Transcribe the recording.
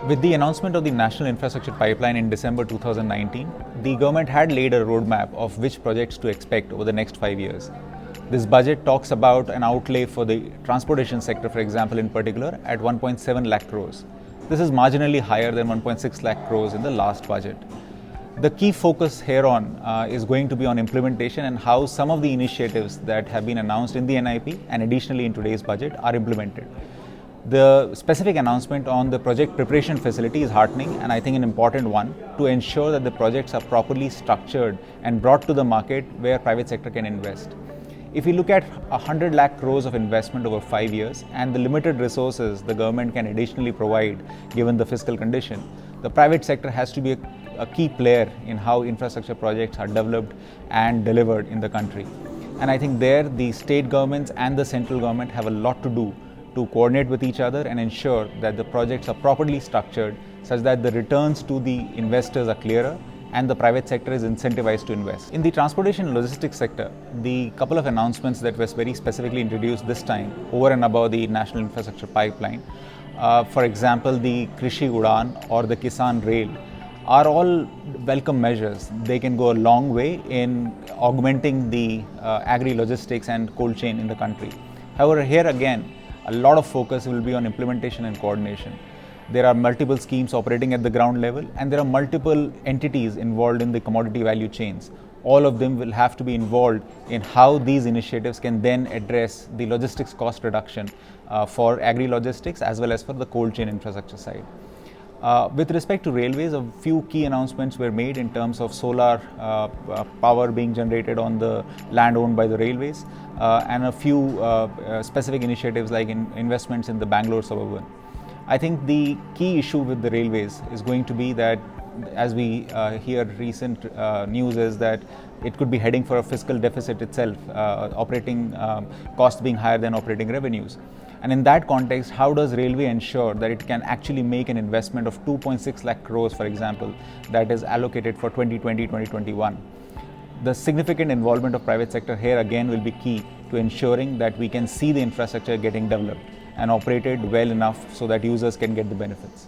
With the announcement of the National Infrastructure Pipeline in December 2019, the government had laid a roadmap of which projects to expect over the next 5 years. This budget talks about an outlay for the transportation sector, for example, in particular, at 1.7 lakh crores. This is marginally higher than 1.6 lakh crores in the last budget. The key focus here on is going to be on implementation and how some of the initiatives that have been announced in the NIP and additionally in today's budget are implemented. The specific announcement on the project preparation facility is heartening and I think an important one to ensure that the projects are properly structured and brought to the market where private sector can invest. If we look at 100 lakh crores of investment over 5 years and the limited resources the government can additionally provide given the fiscal condition, the private sector has to be a key player in how infrastructure projects are developed and delivered in the country. And I think there the state governments and the central government have a lot to do to coordinate with each other and ensure that the projects are properly structured such that the returns to the investors are clearer and the private sector is incentivized to invest. In the transportation and logistics sector, the couple of announcements that was very specifically introduced this time over and above the National Infrastructure Pipeline, for example, the Krishi UDAN or the Kisan Rail, are all welcome measures. They can go a long way in augmenting the agri-logistics and cold chain in the country. However, here again, a lot of focus will be on implementation and coordination. There are multiple schemes operating at the ground level and there are multiple entities involved in the commodity value chains. All of them will have to be involved in how these initiatives can then address the logistics cost reduction for agri-logistics as well as for the cold chain infrastructure side. With respect to railways, a few key announcements were made in terms of solar power being generated on the land owned by the railways and a few specific initiatives like investments in the Bangalore suburban. I think the key issue with the railways is going to be that, as we hear recent news, is that it could be heading for a fiscal deficit itself, operating costs being higher than operating revenues. And in that context, how does railway ensure that it can actually make an investment of 2.6 lakh crores, for example, that is allocated for 2020-2021? The significant involvement of private sector here again will be key to ensuring that we can see the infrastructure getting developed and operated well enough so that users can get the benefits.